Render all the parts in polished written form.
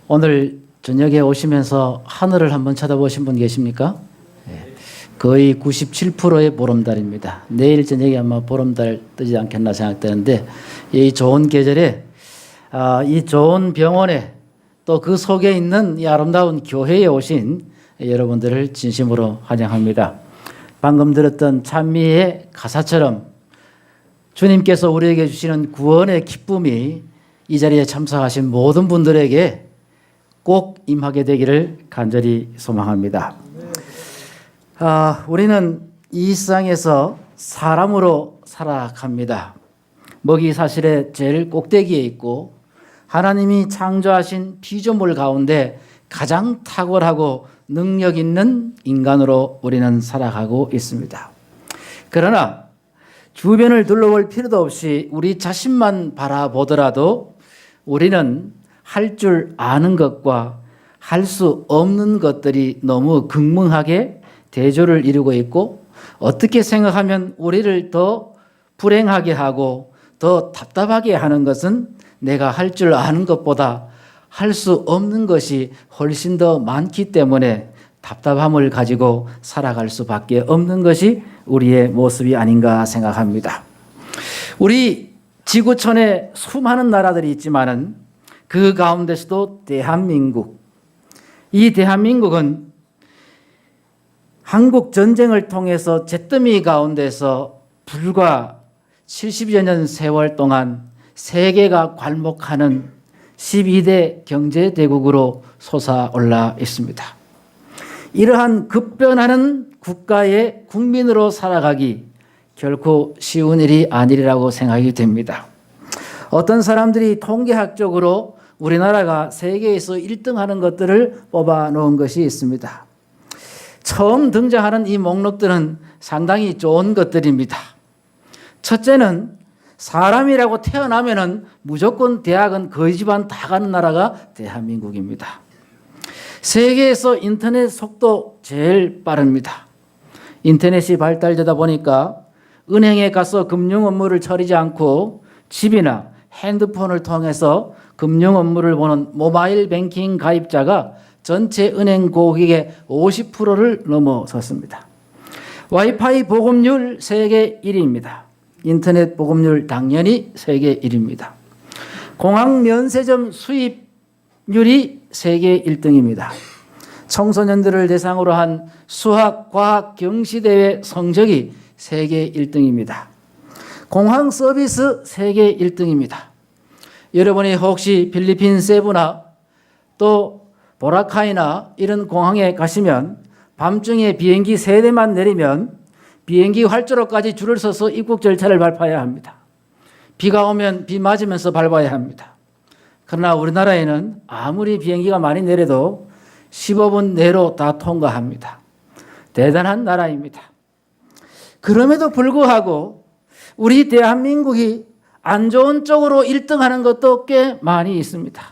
오늘 저녁에 오시면서 하늘을 한번 쳐다보신 분 계십니까? 거의 97%의 보름달입니다. 내일 저녁에 아마 보름달 뜨지 않겠나 생각되는데, 이 좋은 계절에 이 좋은 병원에 또 그 속에 있는 이 아름다운 교회에 오신 여러분들을 진심으로 환영합니다. 방금 들었던 찬미의 가사처럼 주님께서 우리에게 주시는 구원의 기쁨이 이 자리에 참석하신 모든 분들에게 꼭 임하게 되기를 간절히 소망합니다. 우리는 이 세상에서 사람으로 살아갑니다. 먹이 사슬의 제일 꼭대기에 있고 하나님이 창조하신 피조물 가운데 가장 탁월하고 능력 있는 인간으로 우리는 살아가고 있습니다. 그러나 주변을 둘러볼 필요도 없이 우리 자신만 바라보더라도 우리는 할 줄 아는 것과 할 수 없는 것들이 너무 극명하게 대조를 이루고 있고, 어떻게 생각하면 우리를 더 불행하게 하고 더 답답하게 하는 것은 내가 할 줄 아는 것보다 할 수 없는 것이 훨씬 더 많기 때문에 답답함을 가지고 살아갈 수밖에 없는 것이 우리의 모습이 아닌가 생각합니다. 우리 지구촌에 수많은 나라들이 있지만은 그 가운데서도 대한민국, 이 대한민국은 한국 전쟁을 통해서 잿더미 가운데서 불과 70여 년 세월 동안 세계가 괄목하는 12대 경제대국으로 솟아올라 있습니다. 이러한 급변하는 국가의 국민으로 살아가기 결코 쉬운 일이 아니라고 생각이 됩니다. 어떤 사람들이 통계학적으로 우리나라가 세계에서 1등하는 것들을 뽑아 놓은 것이 있습니다. 처음 등장하는 이 목록들은 상당히 좋은 것들입니다. 첫째는 사람이라고 태어나면은 무조건 대학은 거의 집안 다 가는 나라가 대한민국입니다. 세계에서 인터넷 속도 제일 빠릅니다. 인터넷이 발달되다 보니까 은행에 가서 금융 업무를 처리하지 않고 집이나 핸드폰을 통해서 금융 업무를 보는 모바일 뱅킹 가입자가 전체 은행 고객의 50%를 넘어섰습니다. 와이파이 보급률 세계 1위입니다. 인터넷 보급률 당연히 세계 1위입니다. 공항 면세점 수입률이 세계 1등입니다. 청소년들을 대상으로 한 수학, 과학, 경시대회 성적이 세계 1등입니다. 공항 서비스 세계 1등입니다. 여러분이 혹시 필리핀 세부나 또 보라카이나 이런 공항에 가시면 밤중에 비행기 3대만 내리면 비행기 활주로까지 줄을 서서 입국 절차를 밟아야 합니다. 비가 오면 비 맞으면서 밟아야 합니다. 그러나 우리나라에는 아무리 비행기가 많이 내려도 15분 내로 다 통과합니다. 대단한 나라입니다. 그럼에도 불구하고 우리 대한민국이 안 좋은 쪽으로 1등하는 것도 꽤 많이 있습니다.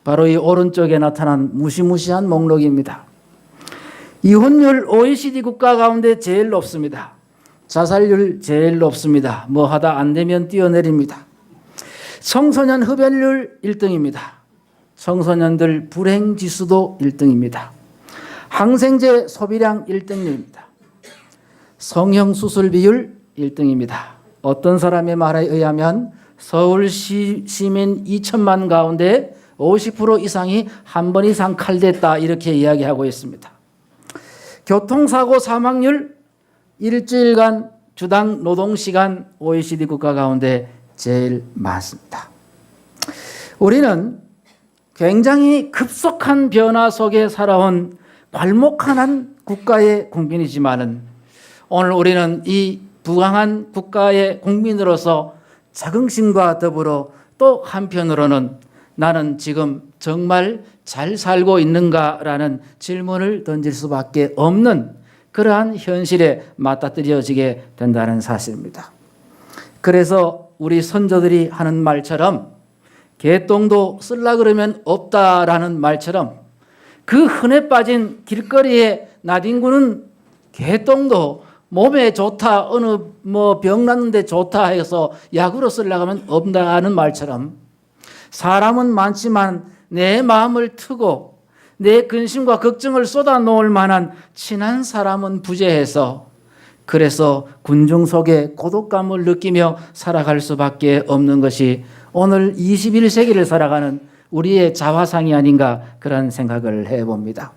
바로 이 오른쪽에 나타난 무시무시한 목록입니다. 이혼율 OECD 국가 가운데 제일 높습니다. 자살률 제일 높습니다. 뭐 하다 안 되면 뛰어내립니다. 청소년 흡연율 1등입니다. 청소년들 불행 지수도 1등입니다. 항생제 소비량 1등입니다. 성형수술 비율 1등입니다. 어떤 사람의 말에 의하면 서울 시민 2천만 가운데 50% 이상이 한 번 이상 칼댔다, 이렇게 이야기하고 있습니다. 교통사고 사망률 일주일간 주당 노동시간 OECD 국가 가운데 제일 많습니다. 우리는 굉장히 급속한 변화 속에 살아온 괄목한 국가의 국민이지만은 오늘 우리는 이 부강한 국가의 국민으로서 자긍심과 더불어 또 한편으로는 나는 지금 정말 잘 살고 있는가라는 질문을 던질 수밖에 없는 그러한 현실에 맞닥뜨려지게 된다는 사실입니다. 그래서 우리 선조들이 하는 말처럼 개똥도 쓸라 그러면 없다라는 말처럼 그 흔해 빠진 길거리에 나뒹구는 개똥도 몸에 좋다, 어느 병 났는데 좋다 해서 약으로 쓰려고 하면 없다는 말처럼 사람은 많지만 내 마음을 트고 내 근심과 걱정을 쏟아놓을 만한 친한 사람은 부재해서 그래서 군중 속에 고독감을 느끼며 살아갈 수밖에 없는 것이 오늘 21세기를 살아가는 우리의 자화상이 아닌가 그런 생각을 해봅니다.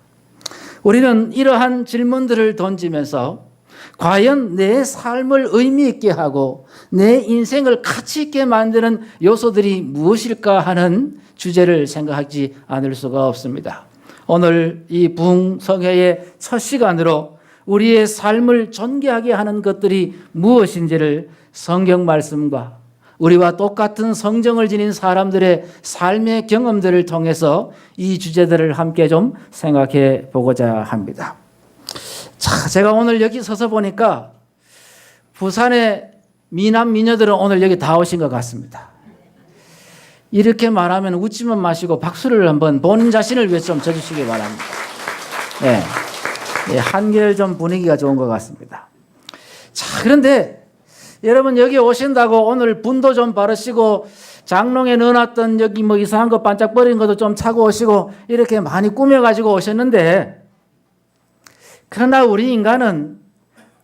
우리는 이러한 질문들을 던지면서 과연 내 삶을 의미 있게 하고 내 인생을 가치 있게 만드는 요소들이 무엇일까 하는 주제를 생각하지 않을 수가 없습니다. 오늘 이 부흥성회의 첫 시간으로 우리의 삶을 존귀하게 하는 것들이 무엇인지를 성경 말씀과 우리와 똑같은 성정을 지닌 사람들의 삶의 경험들을 통해서 이 주제들을 함께 좀 생각해 보고자 합니다. 자, 제가 오늘 여기 서서 보니까 부산의 미남 미녀들은 오늘 여기 다 오신 것 같습니다. 이렇게 말하면 웃지만 마시고 박수를 한번 본인 자신을 위해서 좀 쳐주시기 바랍니다. 네. 네, 한결 좀 분위기가 좋은 것 같습니다. 자, 그런데 여러분 여기 오신다고 오늘 분도 좀 바르시고 장롱에 넣어놨던 여기 뭐 이상한 거 반짝거리는 것도 좀 차고 오시고 이렇게 많이 꾸며가지고 오셨는데 그러나 우리 인간은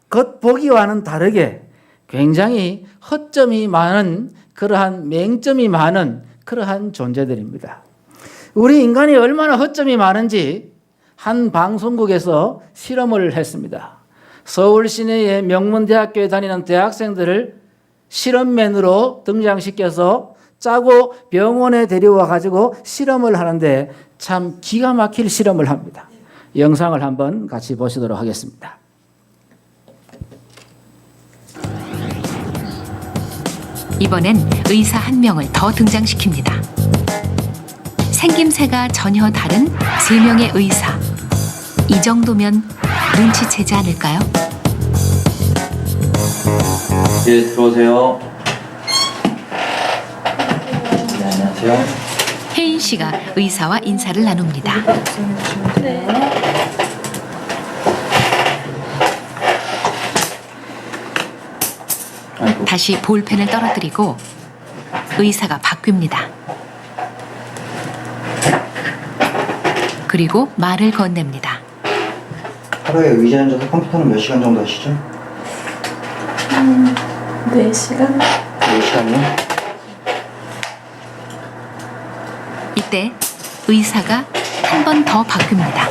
겉보기와는 다르게 굉장히 허점이 많은 그러한 맹점이 많은 그러한 존재들입니다. 우리 인간이 얼마나 허점이 많은지 한 방송국에서 실험을 했습니다. 서울 시내의 명문대학교에 다니는 대학생들을 실험맨으로 등장시켜서 짜고 병원에 데려와 가지고 실험을 하는데 참 기가 막힐 실험을 합니다. 영상을 한번 같이 보시도록 하겠습니다. 이번엔 의사 한 명을 더 등장시킵니다. 생김새가 전혀 다른 3명의 의사. 이 정도면 눈치채지 않을까요? 예, 들어오세요. 네, 안녕하세요. 혜인 씨가 의사와 인사를 나눕니다. 아이고. 다시 볼펜을 떨어뜨리고 의사가 바뀝니다. 그리고 말을 건넵니다. 하루에 의자에 앉아서 컴퓨터는 몇 시간 정도 하시죠? 4시간? 4시간이요? 이때 의사가 한 번 더 바뀝니다.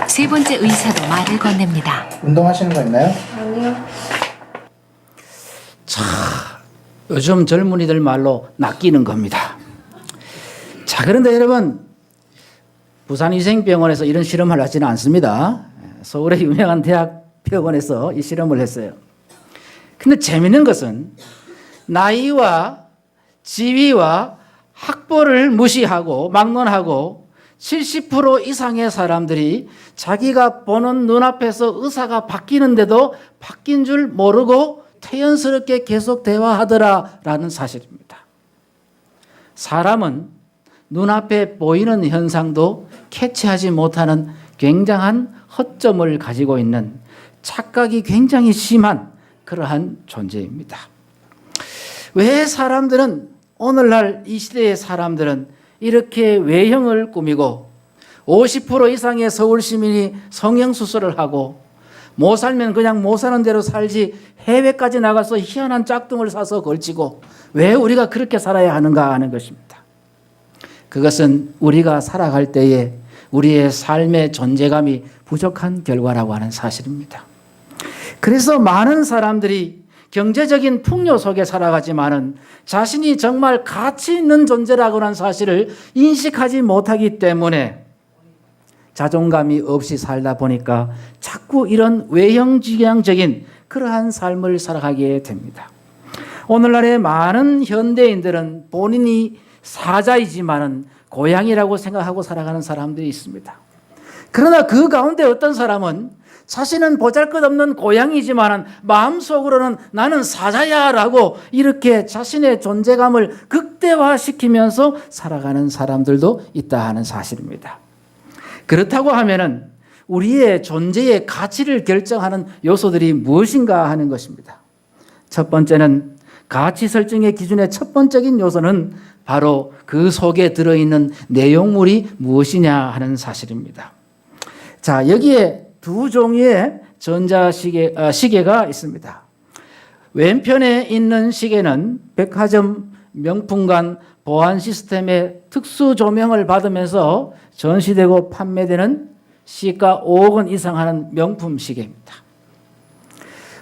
세 번째 의사도 말을 건넵니다. 운동하시는 거 있나요? 아니요. 자, 요즘 젊은이들 말로 낚이는 겁니다. 자, 그런데 여러분 부산위생병원에서 이런 실험을 하지는 않습니다. 서울의 유명한 대학병원에서 이 실험을 했어요. 근데 재미있는 것은 나이와 지위와 학벌을 무시하고 막론하고 70% 이상의 사람들이 자기가 보는 눈앞에서 의사가 바뀌는데도 바뀐 줄 모르고 태연스럽게 계속 대화하더라라는 사실입니다. 사람은 눈앞에 보이는 현상도 캐치하지 못하는 굉장한 허점을 가지고 있는 착각이 굉장히 심한 그러한 존재입니다. 왜 사람들은 오늘날 이 시대의 사람들은 이렇게 외형을 꾸미고 50% 이상의 서울 시민이 성형수술을 하고 못 살면 그냥 못 사는 대로 살지 해외까지 나가서 희한한 짝퉁을 사서 걸치고 왜 우리가 그렇게 살아야 하는가 하는 것입니다. 그것은 우리가 살아갈 때에 우리의 삶의 존재감이 부족한 결과라고 하는 사실입니다. 그래서 많은 사람들이 경제적인 풍요 속에 살아가지만은 자신이 정말 가치 있는 존재라고 하는 사실을 인식하지 못하기 때문에 자존감이 없이 살다 보니까 자꾸 이런 외형지향적인 그러한 삶을 살아가게 됩니다. 오늘날의 많은 현대인들은 본인이 사자이지만은 고양이라고 생각하고 살아가는 사람들이 있습니다. 그러나 그 가운데 어떤 사람은 자신은 보잘것없는 고양이지만 마음속으로는 나는 사자야라고 이렇게 자신의 존재감을 극대화시키면서 살아가는 사람들도 있다 하는 사실입니다. 그렇다고 하면은 우리의 존재의 가치를 결정하는 요소들이 무엇인가 하는 것입니다. 첫 번째는 가치 설정의 기준의 첫 번째인 요소는 바로 그 속에 들어있는 내용물이 무엇이냐 하는 사실입니다. 자, 여기에 두 종류의 시계가 있습니다. 왼편에 있는 시계는 백화점 명품관 보안 시스템의 특수 조명을 받으면서 전시되고 판매되는 시가 5억 원 이상 하는 명품 시계입니다.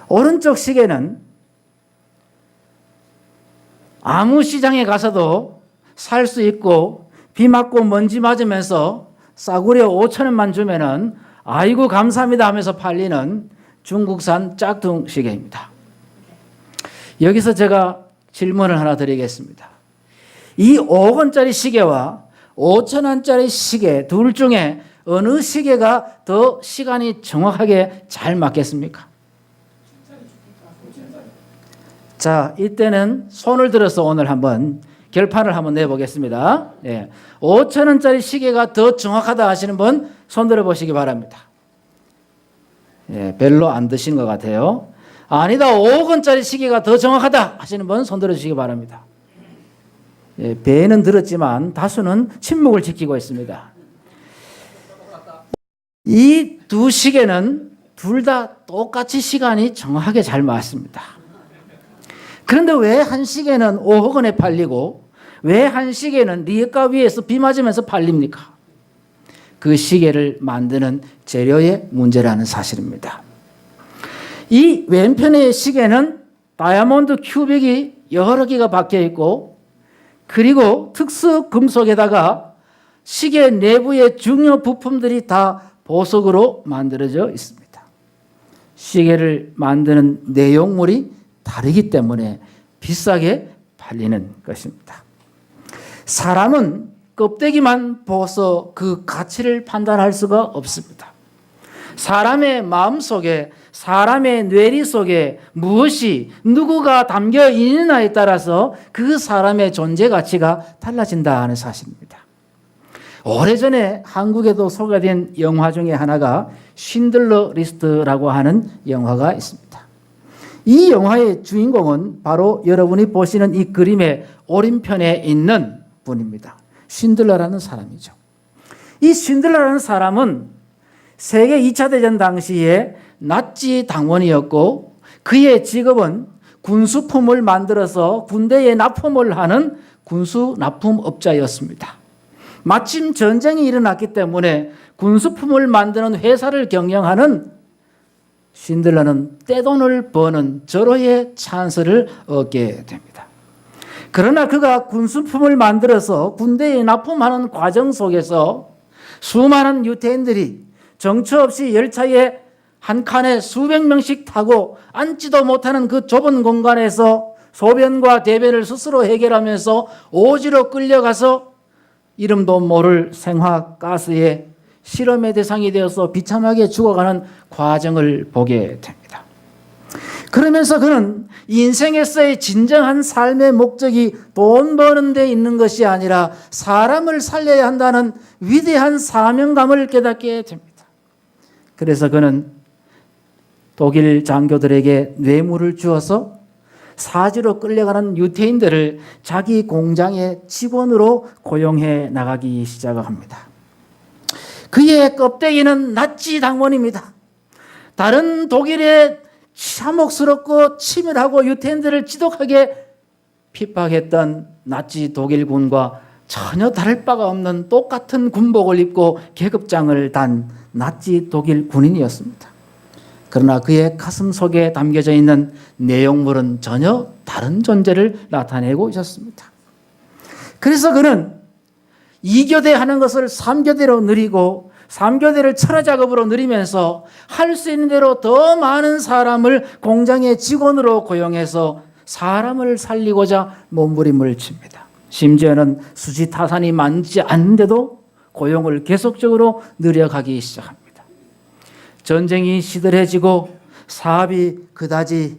오른쪽 시계는 아무 시장에 가서도 살 수 있고 비 맞고 먼지 맞으면서 싸구려 5천 원만 주면은 아이고 감사합니다 하면서 팔리는 중국산 짝퉁 시계입니다. 여기서 제가 질문을 하나 드리겠습니다. 이 5억 원짜리 시계와 5천 원짜리 시계 둘 중에 어느 시계가 더 시간이 정확하게 잘 맞겠습니까? 자, 이때는 손을 들어서 오늘 한번 결판을 한번 내보겠습니다. 5천 원짜리 시계가 더 정확하다 하시는 분 손 들어보시기 바랍니다. 별로 안 드신 것 같아요. 아니다, 5억 원짜리 시계가 더 정확하다 하시는 분 손 들어주시기 바랍니다. 배는 들었지만 다수는 침묵을 지키고 있습니다. 이 두 시계는 둘 다 똑같이 시간이 정확하게 잘 맞습니다. 그런데 왜 한 시계는 5억 원에 팔리고 왜 한 시계는 리에카 위에서 비 맞으면서 팔립니까? 그 시계를 만드는 재료의 문제라는 사실입니다. 이 왼편의 시계는 다이아몬드 큐빅이 여러 개가 박혀 있고 그리고 특수 금속에다가 시계 내부의 중요 부품들이 다 보석으로 만들어져 있습니다. 시계를 만드는 내용물이 다르기 때문에 비싸게 팔리는 것입니다. 사람은 껍데기만 보서 그 가치를 판단할 수가 없습니다. 사람의 마음속에 사람의 뇌리 속에 무엇이 누구가 담겨 있느냐에 따라서 그 사람의 존재 가치가 달라진다 하는 사실입니다. 오래전에 한국에도 소개된 영화 중에 하나가 쉰들러 리스트라고 하는 영화가 있습니다. 이 영화의 주인공은 바로 여러분이 보시는 이 그림의 오른편에 있는 분입니다. 쉰들러라는 사람이죠. 이 쉰들러라는 사람은 세계 2차 대전 당시에 나치 당원이었고 그의 직업은 군수품을 만들어서 군대에 납품을 하는 군수 납품업자였습니다. 마침 전쟁이 일어났기 때문에 군수품을 만드는 회사를 경영하는 쉰들러는 떼돈을 버는 절호의 찬스를 얻게 됩니다. 그러나 그가 군수품을 만들어서 군대에 납품하는 과정 속에서 수많은 유태인들이 정처 없이 열차에 한 칸에 수백 명씩 타고 앉지도 못하는 그 좁은 공간에서 소변과 대변을 스스로 해결하면서 오지로 끌려가서 이름도 모를 생화가스에 실험의 대상이 되어서 비참하게 죽어가는 과정을 보게 됩니다. 그러면서 그는 인생에서의 진정한 삶의 목적이 돈 버는 데 있는 것이 아니라 사람을 살려야 한다는 위대한 사명감을 깨닫게 됩니다. 그래서 그는 독일 장교들에게 뇌물을 주어서 사지로 끌려가는 유태인들을 자기 공장의 직원으로 고용해 나가기 시작합니다. 그의 껍데기는 나치 당원입니다. 다른 독일의 참혹스럽고 치밀하고 유태인들을 지독하게 핍박했던 나치 독일군과 전혀 다를 바가 없는 똑같은 군복을 입고 계급장을 단 나치 독일 군인이었습니다. 그러나 그의 가슴 속에 담겨져 있는 내용물은 전혀 다른 존재를 나타내고 있었습니다. 그래서 그는 2교대 하는 것을 3교대로 늘리고 3교대를 철화 작업으로 늘리면서 할 수 있는 대로 더 많은 사람을 공장의 직원으로 고용해서 사람을 살리고자 몸부림을 칩니다. 심지어는 수지타산이 많지 않은데도 고용을 계속적으로 늘려가기 시작합니다. 전쟁이 시들해지고 사업이 그다지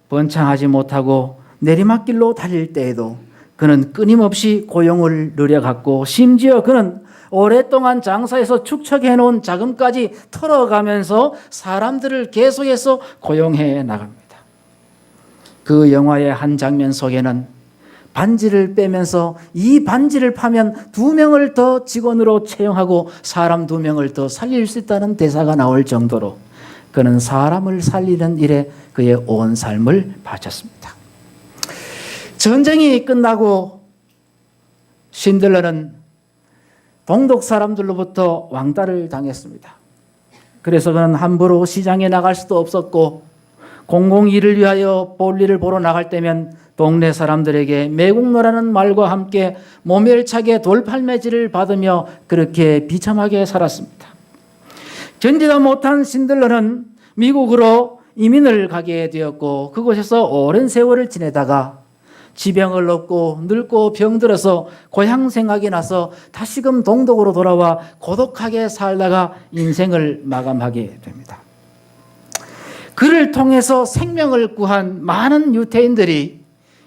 번창하지 못하고 내리막길로 달릴 때에도 그는 끊임없이 고용을 늘려갔고 심지어 그는 오랫동안 장사해서 축적해 놓은 자금까지 털어가면서 사람들을 계속해서 고용해 나갑니다. 그 영화의 한 장면 속에는 반지를 빼면서 이 반지를 파면 2명을 더 직원으로 채용하고 사람 2명을 더 살릴 수 있다는 대사가 나올 정도로 그는 사람을 살리는 일에 그의 온 삶을 바쳤습니다. 전쟁이 끝나고 신들러는 동독 사람들로부터 왕따를 당했습니다. 그래서 그는 함부로 시장에 나갈 수도 없었고 공공일을 위하여 볼일을 보러 나갈 때면 동네 사람들에게 매국노라는 말과 함께 모멸차게 돌팔매질을 받으며 그렇게 비참하게 살았습니다. 견디다 못한 신들러는 미국으로 이민을 가게 되었고 그곳에서 오랜 세월을 지내다가 지병을 얻고 늙고 병들어서 고향 생각이 나서 다시금 동독으로 돌아와 고독하게 살다가 인생을 마감하게 됩니다. 그를 통해서 생명을 구한 많은 유태인들이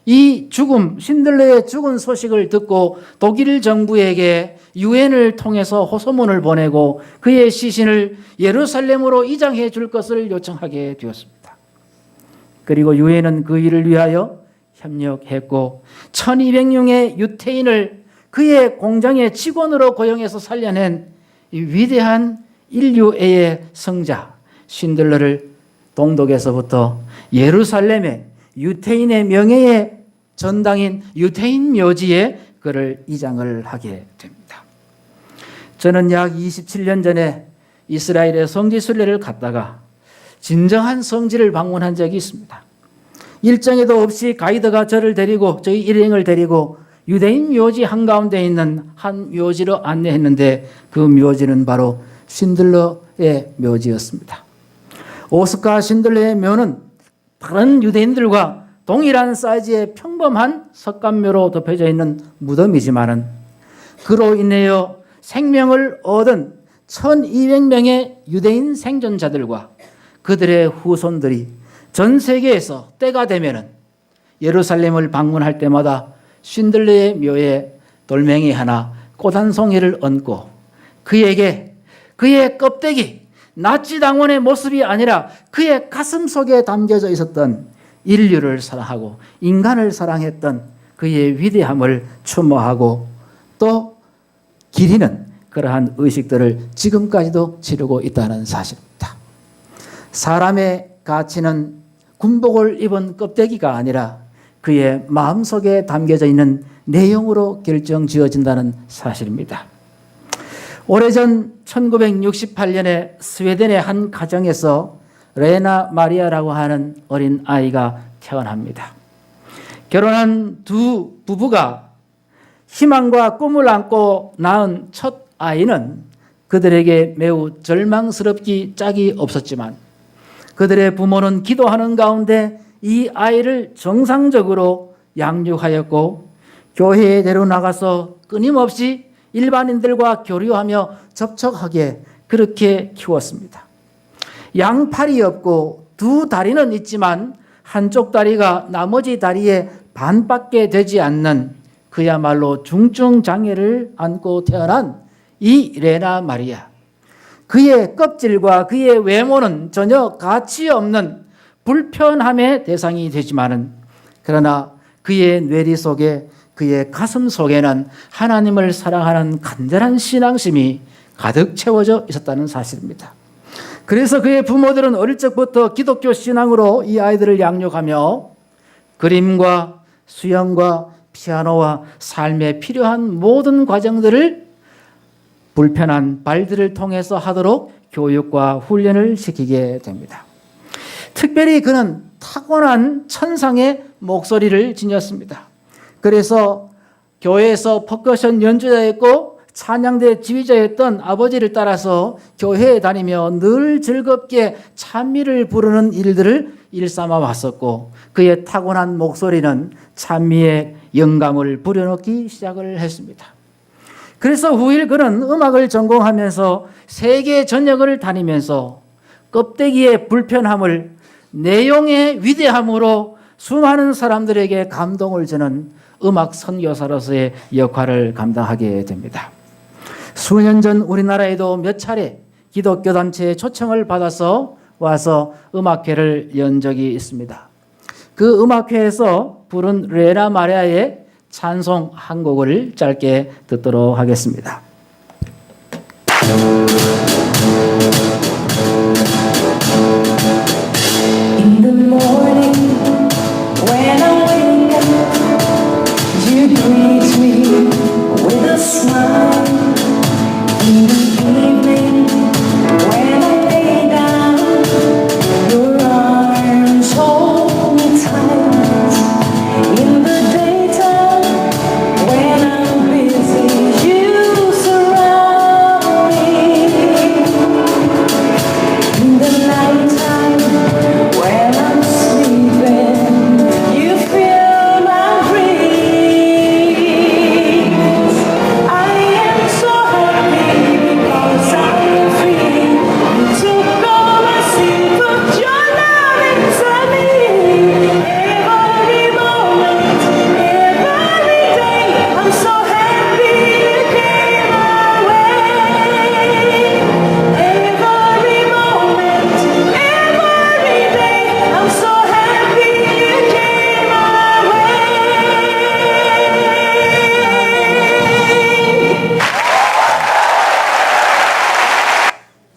이 죽음, 신들레의 죽은 소식을 듣고 독일 정부에게 유엔을 통해서 호소문을 보내고 그의 시신을 예루살렘으로 이장해 줄 것을 요청하게 되었습니다. 그리고 유엔은 그 일을 위하여 협력했고 1200명의 유태인을 그의 공장의 직원으로 고용해서 살려낸 이 위대한 인류애의 성자 신들러를 동독에서부터 예루살렘의 유태인의 명예의 전당인 유태인 묘지에 그를 이장을 하게 됩니다. 저는 약 27년 전에 이스라엘의 성지 순례를 갔다가 진정한 성지를 방문한 적이 있습니다. 일정에도 없이 가이드가 저를 데리고 저희 일행을 데리고 유대인 묘지 한가운데 있는 한 묘지로 안내했는데 그 묘지는 바로 신들러의 묘지였습니다. 오스카 신들러의 묘는 다른 유대인들과 동일한 사이즈의 평범한 석간묘로 덮여져 있는 무덤이지만은 그로 인하여 생명을 얻은 1200명의 유대인 생존자들과 그들의 후손들이 전 세계에서 때가 되면은 예루살렘을 방문할 때마다 신들레의 묘에 돌멩이 하나, 꽃 한 송이를 얹고 그에게 그의 껍데기, 나치 당원의 모습이 아니라 그의 가슴 속에 담겨져 있었던 인류를 사랑하고 인간을 사랑했던 그의 위대함을 추모하고 또 기리는 그러한 의식들을 지금까지도 치르고 있다는 사실입니다. 사람의 가치는 군복을 입은 껍데기가 아니라 그의 마음속에 담겨져 있는 내용으로 결정지어진다는 사실입니다. 오래전 1968년에 스웨덴의 한 가정에서 레나 마리아라고 하는 어린 아이가 태어납니다. 결혼한 두 부부가 희망과 꿈을 안고 낳은 첫 아이는 그들에게 매우 절망스럽기 짝이 없었지만 그들의 부모는 기도하는 가운데 이 아이를 정상적으로 양육하였고 교회에 데려나가서 끊임없이 일반인들과 교류하며 접촉하게 그렇게 키웠습니다. 양팔이 없고 두 다리는 있지만 한쪽 다리가 나머지 다리의 반밖에 되지 않는 그야말로 중증 장애를 안고 태어난 이 레나 마리아. 그의 껍질과 그의 외모는 전혀 가치 없는 불편함의 대상이 되지만은 그러나 그의 뇌리 속에 그의 가슴 속에는 하나님을 사랑하는 간절한 신앙심이 가득 채워져 있었다는 사실입니다. 그래서 그의 부모들은 어릴 적부터 기독교 신앙으로 이 아이들을 양육하며 그림과 수영과 피아노와 삶에 필요한 모든 과정들을 불편한 발들을 통해서 하도록 교육과 훈련을 시키게 됩니다. 특별히 그는 타고난 천상의 목소리를 지녔습니다. 그래서 교회에서 퍼커션 연주자였고 찬양대 지휘자였던 아버지를 따라서 교회에 다니며 늘 즐겁게 찬미를 부르는 일들을 일삼아 왔었고 그의 타고난 목소리는 찬미의 영감을 불여넣기 시작을 했습니다. 그래서 후일 그는 음악을 전공하면서 세계 전역을 다니면서 껍데기의 불편함을 내용의 위대함으로 수많은 사람들에게 감동을 주는 음악 선교사로서의 역할을 감당하게 됩니다. 수년 전 우리나라에도 몇 차례 기독교 단체의 초청을 받아서 와서 음악회를 연 적이 있습니다. 그 음악회에서 부른 레나 마리아의 찬송 한 곡을 짧게 듣도록 하겠습니다. In the morning, when I wake up, you greet me with a smile. In the evening, when I lay down, your arms hold me tight. In the daytime, when I'm busy, you surround me. In the nighttime, when I'm sleeping, you fill my dreams. I am so happy because I am free. You took all my sin, put your love into me. Every moment, every day, I'm so happy you came my way. Every moment, every day, I'm so happy you came my way.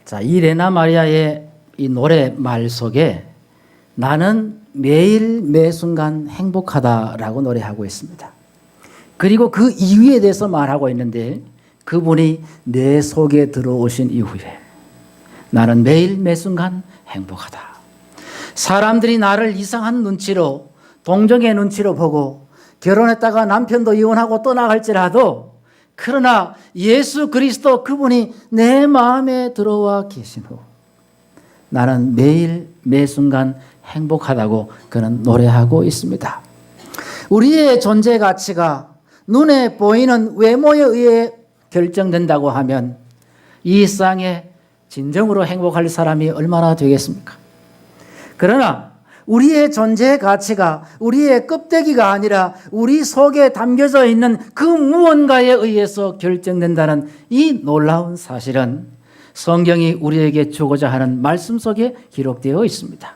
자, 이 레나 마리아의 이 노래 말 속에 나는 매일 매 순간 행복하다라고 노래하고 있습니다. 그리고 그 이유에 대해서 말하고 있는데 그분이 내 속에 들어오신 이후에 나는 매일 매 순간 행복하다. 사람들이 나를 이상한 눈치로 동정의 눈치로 보고 결혼했다가 남편도 이혼하고 떠나갈지라도 그러나 예수 그리스도 그분이 내 마음에 들어와 계신 후 나는 매일 매 순간 행복하다고 그는 노래하고 있습니다. 우리의 존재 가치가 눈에 보이는 외모에 의해 결정된다고 하면 이 세상에 진정으로 행복할 사람이 얼마나 되겠습니까? 그러나 우리의 존재 가치가 우리의 껍데기가 아니라 우리 속에 담겨져 있는 그 무언가에 의해서 결정된다는 이 놀라운 사실은 성경이 우리에게 주고자 하는 말씀 속에 기록되어 있습니다.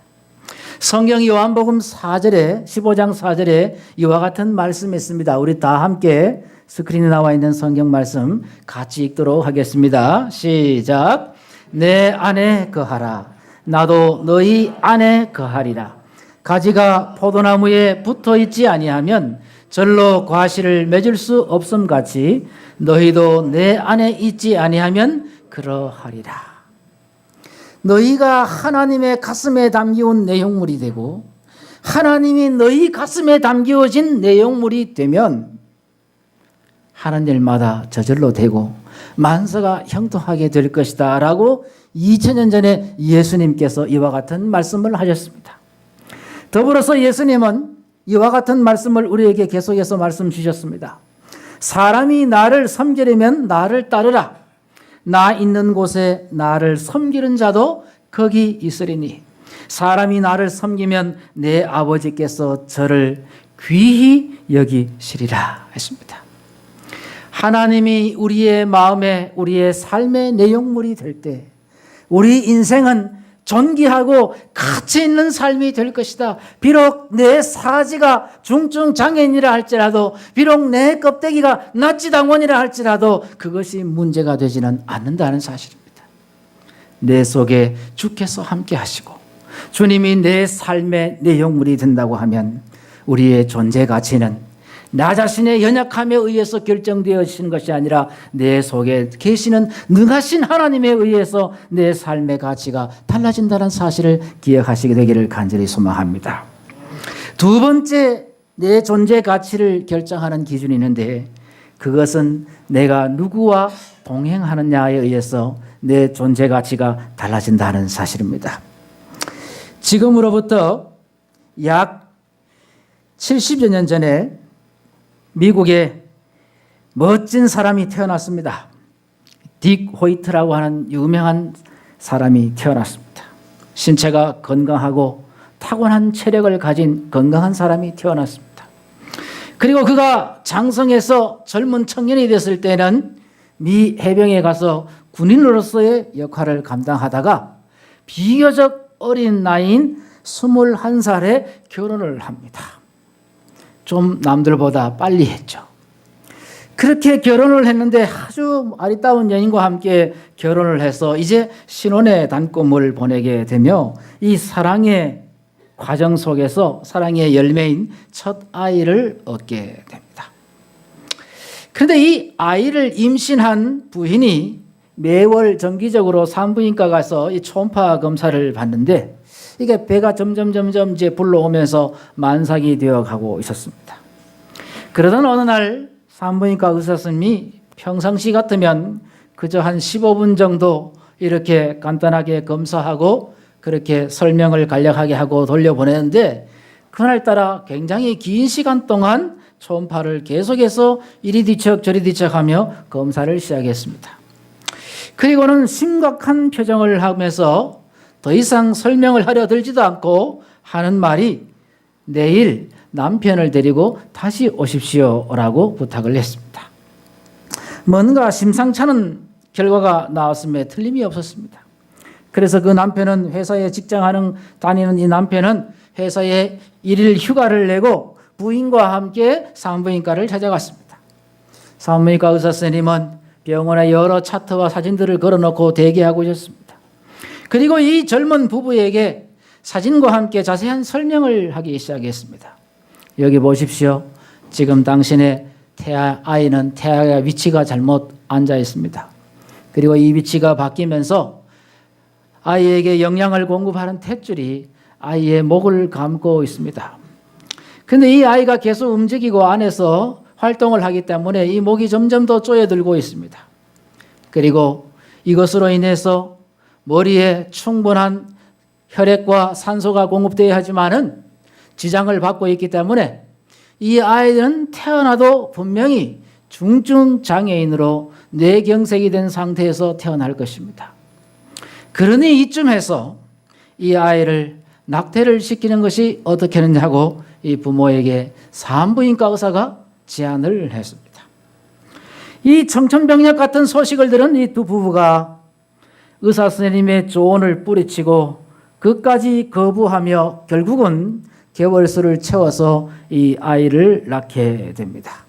성경 요한복음 4절에 15장 4절에 이와 같은 말씀이 있습니다. 우리 다 함께 스크린에 나와 있는 성경 말씀 같이 읽도록 하겠습니다. 시작. 내 안에 거하라. 나도 너희 안에 거하리라. 가지가 포도나무에 붙어 있지 아니하면 절로 과실을 맺을 수 없음 같이 너희도 내 안에 있지 아니하면 그러하리라. 너희가 하나님의 가슴에 담기운 내용물이 되고 하나님이 너희 가슴에 담겨진 내용물이 되면 하는 일마다 저절로 되고 만사가 형통하게 될 것이다 라고 2000년 전에 예수님께서 이와 같은 말씀을 하셨습니다. 더불어서 예수님은 이와 같은 말씀을 우리에게 계속해서 말씀 주셨습니다. 사람이 나를 섬기려면 나를 따르라. 나 있는 곳에 나를 섬기는 자도 거기 있으리니 사람이 나를 섬기면 내 아버지께서 저를 귀히 여기시리라 했습니다. 하나님이 우리의 마음에 우리의 삶의 내용물이 될 때 우리 인생은 존귀하고 가치 있는 삶이 될 것이다. 비록 내 사지가 중증 장애인이라 할지라도 비록 내 껍데기가 나치당원이라 할지라도 그것이 문제가 되지는 않는다는 사실입니다. 내 속에 주께서 함께 하시고 주님이 내 삶의 내용물이 된다고 하면 우리의 존재 가치는 나 자신의 연약함에 의해서 결정되어지는 것이 아니라 내 속에 계시는 능하신 하나님에 의해서 내 삶의 가치가 달라진다는 사실을 기억하시게 되기를 간절히 소망합니다. 두 번째 내 존재 가치를 결정하는 기준이 있는데 그것은 내가 누구와 동행하느냐에 의해서 내 존재 가치가 달라진다는 사실입니다. 지금으로부터 약 70여 년 전에 미국에 멋진 사람이 태어났습니다. 딕 호이트라고 하는 유명한 사람이 태어났습니다. 신체가 건강하고 타고난 체력을 가진 건강한 사람이 태어났습니다. 그리고 그가 장성해서 젊은 청년이 됐을 때는 미 해병에 가서 군인으로서의 역할을 감당하다가 비교적 어린 나이인 21살에 결혼을 합니다. 좀 남들보다 빨리 했죠. 그렇게 결혼을 했는데 아주 아리따운 연인과 함께 결혼을 해서 이제 신혼의 단꿈을 보내게 되며 이 사랑의 과정 속에서 사랑의 열매인 첫 아이를 얻게 됩니다. 그런데 이 아이를 임신한 부인이 매월 정기적으로 산부인과 가서 이 초음파 검사를 받는데 이게 배가 점점 이제 불러오면서 만삭이 되어 가고 있었습니다. 그러던 어느 날 산부인과 의사 선생님이 평상시 같으면 그저 한 15분 정도 이렇게 간단하게 검사하고 그렇게 설명을 간략하게 하고 돌려보내는데 그날따라 굉장히 긴 시간 동안 초음파를 계속해서 이리 뒤척 저리 뒤척하며 검사를 시작했습니다. 그리고는 심각한 표정을 하면서 더 이상 설명을 하려 들지도 않고 하는 말이 내일 남편을 데리고 다시 오십시오라고 부탁을 했습니다. 뭔가 심상찮은 결과가 나왔음에 틀림이 없었습니다. 그래서 그 남편은 회사에 다니는 이 남편은 회사에 일일 휴가를 내고 부인과 함께 산부인과를 찾아갔습니다. 산부인과 의사 선생님은 병원에 여러 차트와 사진들을 걸어놓고 대기하고 있었습니다. 그리고 이 젊은 부부에게 사진과 함께 자세한 설명을 하기 시작했습니다. 여기 보십시오. 지금 당신의 아이는 태아의 위치가 잘못 앉아 있습니다. 그리고 이 위치가 바뀌면서 아이에게 영양을 공급하는 탯줄이 아이의 목을 감고 있습니다. 그런데 이 아이가 계속 움직이고 안에서 활동을 하기 때문에 이 목이 점점 더 쪼여들고 있습니다. 그리고 이것으로 인해서 머리에 충분한 혈액과 산소가 공급되어야 하지만은 지장을 받고 있기 때문에 이 아이는 태어나도 분명히 중증 장애인으로 뇌경색이 된 상태에서 태어날 것입니다. 그러니 이쯤에서 이 아이를 낙태를 시키는 것이 어떻게 하느냐고 이 부모에게 산부인과 의사가 제안을 했습니다. 이 청천벽력 같은 소식을 들은 이 두 부부가 의사 선생님의 조언을 뿌리치고 그까지 거부하며 결국은 개월수를 채워서 이 아이를 낳게 됩니다.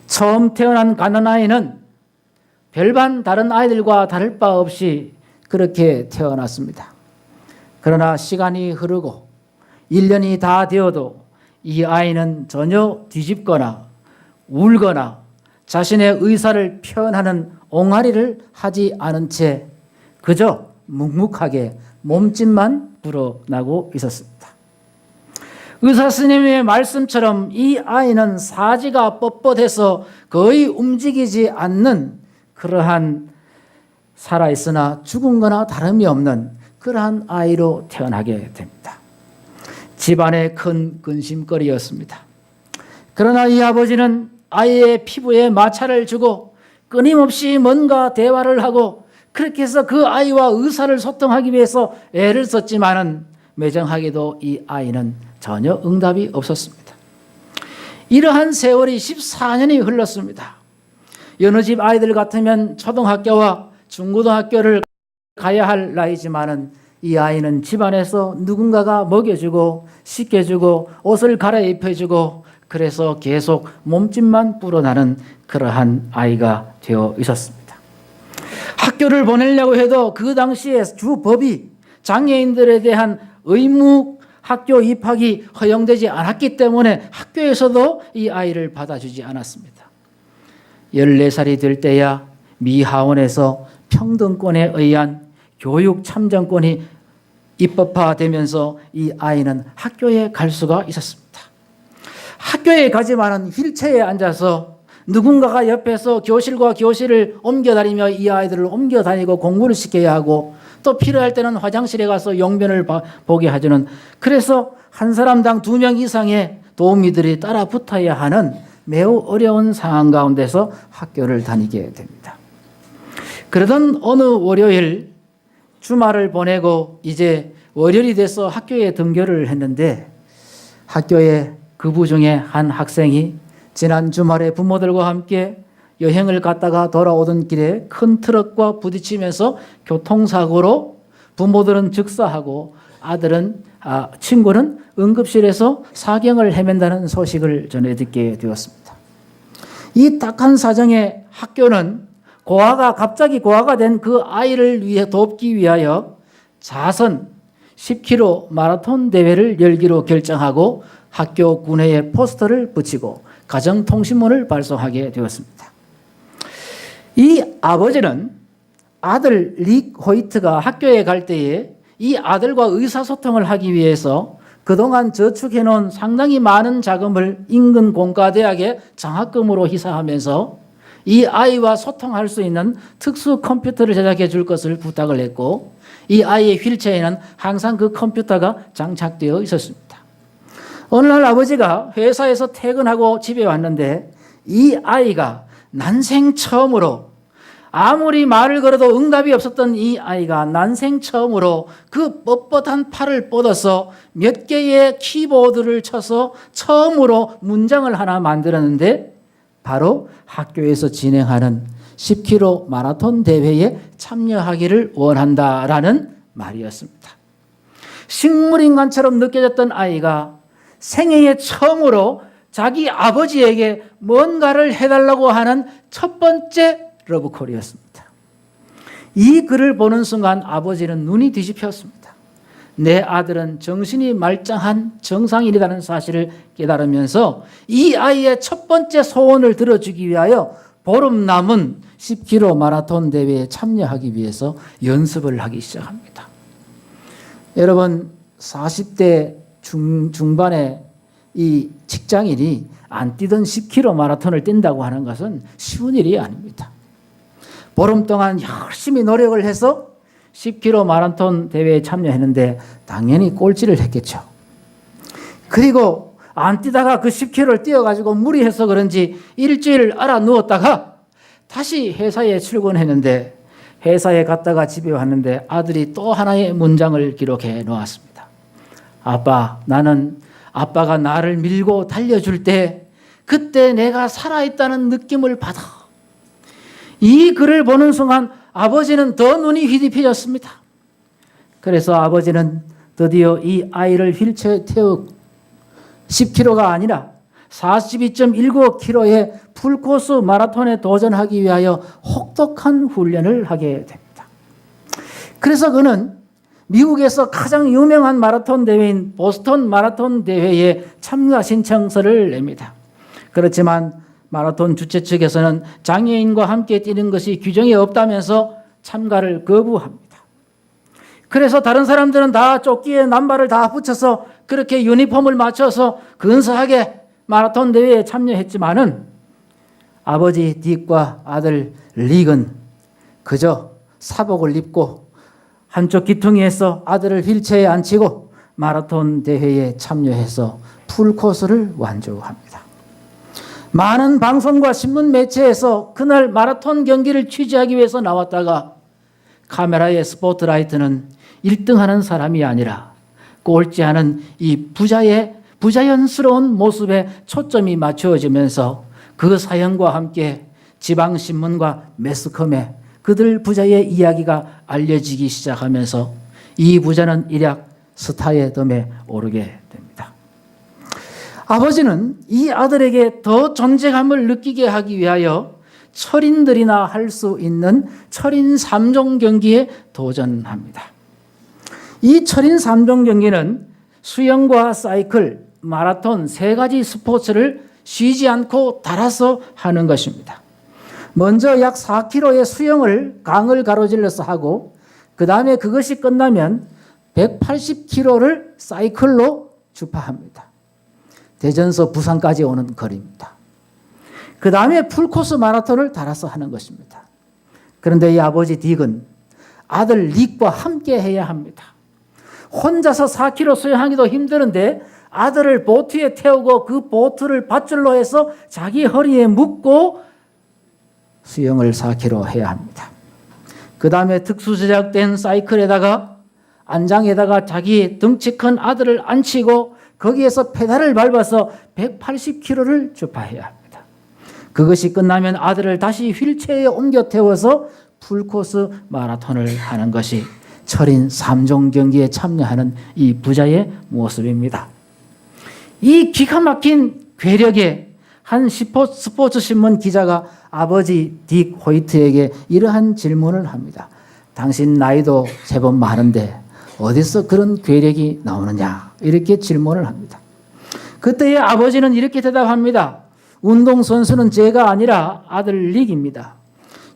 처음 태어난 가난아이는 별반 다른 아이들과 다를 바 없이 그렇게 태어났습니다. 그러나 시간이 흐르고 1년이 다 되어도 이 아이는 전혀 뒤집거나 울거나 자신의 의사를 표현하는 옹알이를 하지 않은 채 그저 묵묵하게 몸짓만 불어나고 있었습니다. 의사 스님의 말씀처럼 이 아이는 사지가 뻣뻣해서 거의 움직이지 않는 그러한 살아있으나 죽은 거나 다름이 없는 그러한 아이로 태어나게 됩니다. 집안의 큰 근심거리였습니다. 그러나 이 아버지는 아이의 피부에 마찰을 주고 끊임없이 뭔가 대화를 하고 그렇게 해서 그 아이와 의사를 소통하기 위해서 애를 썼지만은 매정하게도 이 아이는 전혀 응답이 없었습니다. 이러한 세월이 14년이 흘렀습니다. 여느 집 아이들 같으면 초등학교와 중고등학교를 가야 할 나이지만은 이 아이는 집안에서 누군가가 먹여주고 씻겨주고 옷을 갈아입혀주고 그래서 계속 몸짓만 불어나는 그러한 아이가 되어 있었습니다. 학교를 보내려고 해도 그 당시에 주법이 장애인들에 대한 의무 학교 입학이 허용되지 않았기 때문에 학교에서도 이 아이를 받아주지 않았습니다. 14살이 될 때야 미 하원에서 평등권에 의한 교육 참정권이 입법화되면서 이 아이는 학교에 갈 수가 있었습니다. 학교에 가지만은 휠체어에 앉아서 누군가가 옆에서 교실과 교실을 옮겨다니며 이 아이들을 옮겨다니고 공부를 시켜야 하고 또 필요할 때는 화장실에 가서 용변을 보게 해주는 그래서 한 사람당 2명 이상의 도우미들이 따라 붙어야 하는 매우 어려운 상황 가운데서 학교를 다니게 됩니다. 그러던 어느 월요일 주말을 보내고 이제 월요일이 돼서 학교에 등교를 했는데 학교에 그부 중에 한 학생이 지난 주말에 부모들과 함께 여행을 갔다가 돌아오던 길에 큰 트럭과 부딪히면서 교통사고로 부모들은 즉사하고 친구는 응급실에서 사경을 헤맨다는 소식을 전해 듣게 되었습니다. 이 딱한 사정에 학교는 갑자기 고아가 된 그 아이를 위해 돕기 위하여 자선 10km 마라톤 대회를 열기로 결정하고 학교 군회에 포스터를 붙이고 가정통신문을 발송하게 되었습니다. 이 아버지는 아들 릭 호이트가 학교에 갈 때에 이 아들과 의사소통을 하기 위해서 그동안 저축해놓은 상당히 많은 자금을 인근 공과대학에 장학금으로 희사하면서 이 아이와 소통할 수 있는 특수 컴퓨터를 제작해 줄 것을 부탁을 했고 이 아이의 휠체어에는 항상 그 컴퓨터가 장착되어 있었습니다. 어느 날 아버지가 회사에서 퇴근하고 집에 왔는데 이 아이가 난생 처음으로 아무리 말을 걸어도 응답이 없었던 이 아이가 난생 처음으로 그 뻣뻣한 팔을 뻗어서 몇 개의 키보드를 쳐서 처음으로 문장을 하나 만들었는데 바로 학교에서 진행하는 10km 마라톤 대회에 참여하기를 원한다라는 말이었습니다. 식물인간처럼 느껴졌던 아이가 생애에 처음으로 자기 아버지에게 뭔가를 해달라고 하는 첫 번째 러브콜이었습니다. 이 글을 보는 순간 아버지는 눈이 뒤집혔습니다. 내 아들은 정신이 말짱한 정상인이라는 사실을 깨달으면서 이 아이의 첫 번째 소원을 들어주기 위하여 보름 남은 10km 마라톤 대회에 참여하기 위해서 연습을 하기 시작합니다. 여러분 40대 중반의 이 직장인이 안 뛰던 10km 마라톤을 뛴다고 하는 것은 쉬운 일이 아닙니다. 보름 동안 열심히 노력을 해서 10km 마라톤 대회에 참여했는데 당연히 꼴찌를 했겠죠. 그리고 안 뛰다가 그 10km를 뛰어가지고 무리해서 그런지 일주일 알아 누웠다가 다시 회사에 출근했는데 회사에 갔다가 집에 왔는데 아들이 또 하나의 문장을 기록해 놓았습니다. 아빠, 나는 아빠가 나를 밀고 달려줄 때 그때 내가 살아있다는 느낌을 받아. 이 글을 보는 순간 아버지는 더 눈이 휘디펴졌습니다. 그래서 아버지는 드디어 이 아이를 휠체어에 태우고 10km가 아니라 42.19km의 풀코스 마라톤에 도전하기 위하여 혹독한 훈련을 하게 됩니다. 그래서 그는 미국에서 가장 유명한 마라톤 대회인 보스턴 마라톤 대회에 참가 신청서를 냅니다. 그렇지만 마라톤 주최 측에서는 장애인과 함께 뛰는 것이 규정이 없다면서 참가를 거부합니다. 그래서 다른 사람들은 다 조끼에 남발을 다 붙여서 그렇게 유니폼을 맞춰서 근사하게 마라톤 대회에 참여했지만은 아버지 딕과 아들 릭은 그저 사복을 입고 한쪽 기퉁이에서 아들을 휠체어에 앉히고 마라톤 대회에 참여해서 풀코스를 완주합니다. 많은 방송과 신문 매체에서 그날 마라톤 경기를 취재하기 위해서 나왔다가 카메라의 스포트라이트는 1등하는 사람이 아니라 꼴찌하는 이 부자연스러운 모습에 초점이 맞추어지면서 그 사연과 함께 지방신문과 매스컴에 그들 부자의 이야기가 알려지기 시작하면서 이 부자는 일약 스타의 덤에 오르게 됩니다. 아버지는 이 아들에게 더 존재감을 느끼게 하기 위하여 철인들이나 할 수 있는 철인 3종 경기에 도전합니다. 이 철인 3종 경기는 수영과 사이클, 마라톤 세 가지 스포츠를 쉬지 않고 달아서 하는 것입니다. 먼저 약 4km의 수영을 강을 가로질러서 하고 그 다음에 그것이 끝나면 180km를 사이클로 주파합니다. 대전서 부산까지 오는 거리입니다. 그 다음에 풀코스 마라톤을 달아서 하는 것입니다. 그런데 이 아버지 딕은 아들 릭과 함께 해야 합니다. 혼자서 4km 수영하기도 힘드는데 아들을 보트에 태우고 그 보트를 밧줄로 해서 자기 허리에 묶고 수영을 4km 해야 합니다. 그 다음에 특수 제작된 사이클에다가 안장에다가 자기 덩치 큰 아들을 앉히고 거기에서 페달을 밟아서 180km를 주파해야 합니다. 그것이 끝나면 아들을 다시 휠체어에 옮겨 태워서 풀코스 마라톤을 하는 것이 철인 3종 경기에 참여하는 이 부자의 모습입니다. 이 기가 막힌 괴력에 한 스포츠 신문 기자가 아버지 딕 호이트에게 이러한 질문을 합니다. 당신 나이도 제법 많은데 어디서 그런 괴력이 나오느냐? 이렇게 질문을 합니다. 그때의 아버지는 이렇게 대답합니다. 운동선수는 제가 아니라 아들 릭입니다.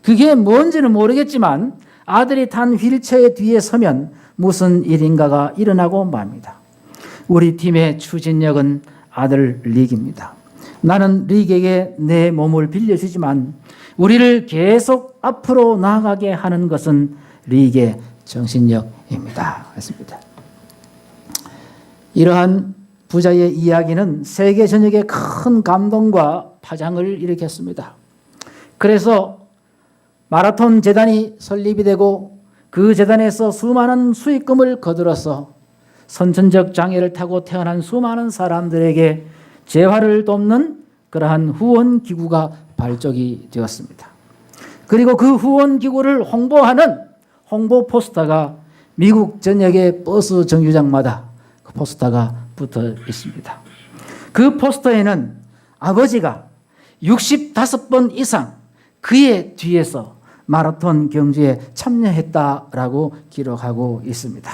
그게 뭔지는 모르겠지만 아들이 탄 휠체어 뒤에 서면 무슨 일인가가 일어나고 맙니다. 우리 팀의 추진력은 아들 릭입니다. 나는 릭에게 내 몸을 빌려주지만 우리를 계속 앞으로 나아가게 하는 것은 릭의 정신력입니다. 했습니다. 이러한 부자의 이야기는 세계 전역에 큰 감동과 파장을 일으켰습니다. 그래서 마라톤 재단이 설립이 되고 그 재단에서 수많은 수익금을 거들어서 선천적 장애를 타고 태어난 수많은 사람들에게 재활을 돕는 그러한 후원 기구가 발족이 되었습니다. 그리고 그 후원 기구를 홍보하는 홍보 포스터가 미국 전역의 버스 정류장마다 그 포스터가 붙어 있습니다. 그 포스터에는 아버지가 65번 이상 그의 뒤에서 마라톤 경주에 참여했다라고 기록하고 있습니다.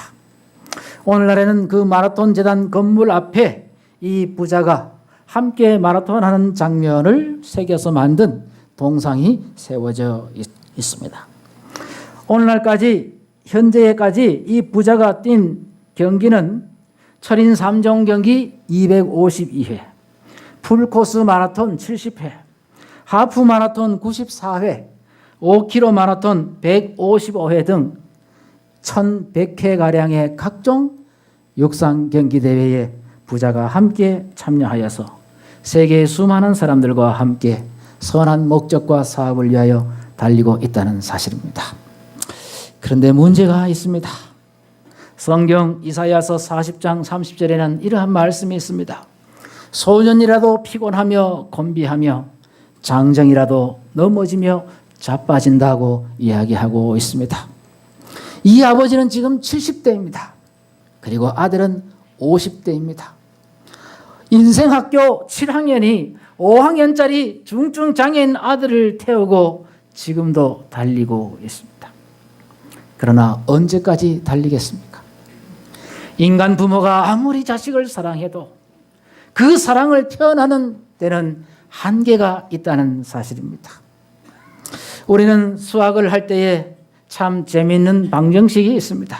오늘날에는 그 마라톤 재단 건물 앞에 이 부자가 함께 마라톤하는 장면을 새겨서 만든 동상이 세워져 있습니다. 오늘날까지 현재까지 이 부자가 뛴 경기는 철인 3종 경기 252회, 풀코스 마라톤 70회, 하프 마라톤 94회, 5km 마라톤 155회 등 1100회가량의 각종 육상 경기 대회에 부자가 함께 참여하여서 세계의 수많은 사람들과 함께 선한 목적과 사업을 위하여 달리고 있다는 사실입니다. 그런데 문제가 있습니다. 성경 이사야서 40장 30절에는 이러한 말씀이 있습니다. 소년이라도 피곤하며 곤비하며 장정이라도 넘어지며 자빠진다고 이야기하고 있습니다. 이 아버지는 지금 70대입니다. 그리고 아들은 50대입니다. 인생학교 7학년이 5학년짜리 중증장애인 아들을 태우고 지금도 달리고 있습니다. 그러나 언제까지 달리겠습니까? 인간 부모가 아무리 자식을 사랑해도 그 사랑을 표현하는 데는 한계가 있다는 사실입니다. 우리는 수학을 할 때에 참 재미있는 방정식이 있습니다.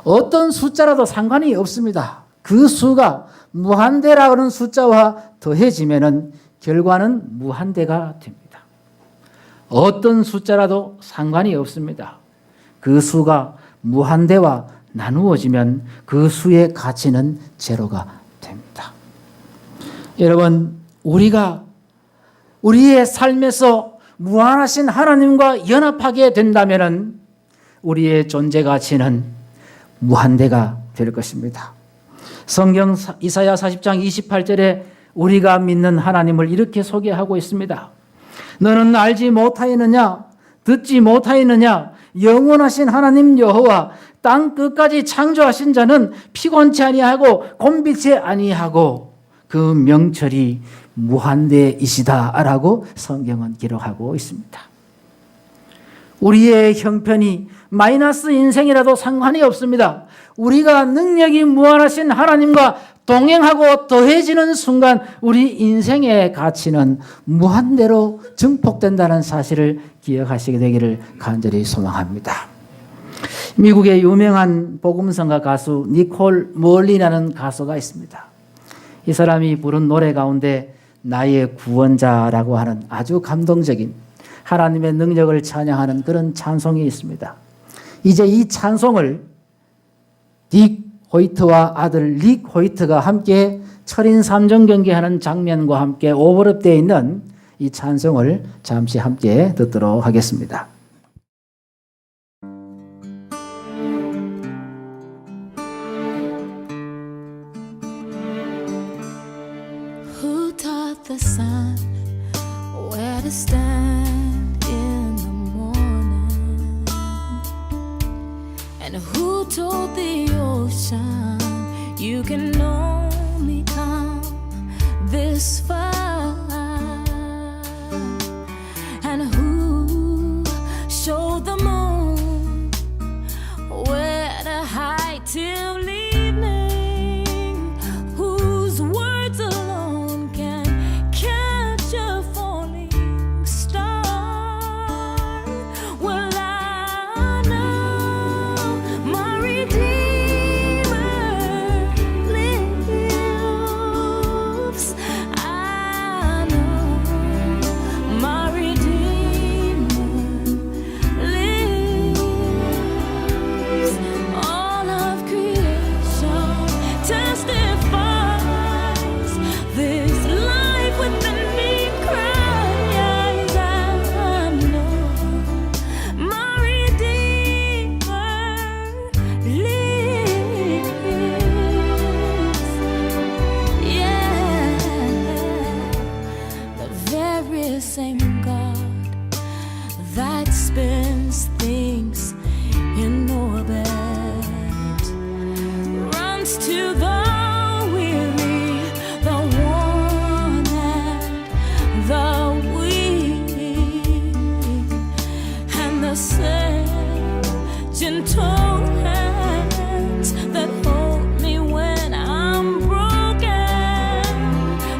어떤 숫자라도 상관이 없습니다. 그 수가 무한대라는 숫자와 더해지면 결과는 무한대가 됩니다. 어떤 숫자라도 상관이 없습니다. 그 수가 무한대와 나누어지면 그 수의 가치는 제로가 됩니다. 여러분, 우리가 우리의 삶에서 무한하신 하나님과 연합하게 된다면 우리의 존재 가치는 무한대가 될 것입니다. 성경 이사야 40장 28절에 우리가 믿는 하나님을 이렇게 소개하고 있습니다. 너는 알지 못하였느냐? 듣지 못하였느냐? 영원하신 하나님 여호와 땅 끝까지 창조하신 자는 피곤치 아니하고 곤비치 아니하고 그 명철이 무한대이시다라고 성경은 기록하고 있습니다. 우리의 형편이 마이너스 인생이라도 상관이 없습니다. 우리가 능력이 무한하신 하나님과 동행하고 더해지는 순간 우리 인생의 가치는 무한대로 증폭된다는 사실을 기억하시게 되기를 간절히 소망합니다. 미국의 유명한 복음성가 가수 니콜 멀리라는 가수가 있습니다. 이 사람이 부른 노래 가운데 나의 구원자라고 하는 아주 감동적인 하나님의 능력을 찬양하는 그런 찬송이 있습니다. 이제 이 찬송을 딕 호이트와 아들 릭 호이트가 함께 철인 3종 경기하는 장면과 함께 오버랩되어 있는 이 찬송을 잠시 함께 듣도록 하겠습니다. Who taught the sun You can only come this far. And who showed the moon where to hide till evening? Whose words alone can catch a falling star? Well, I know my Redeemer lives. I know my Redeemer lives. All of creation testifies this life within me cries. I know my Redeemer lives. Yeah, the very same God that spins things in orbit runs to the weary, the worn, and the weak, and the same gentle hands that hold me when I'm broken.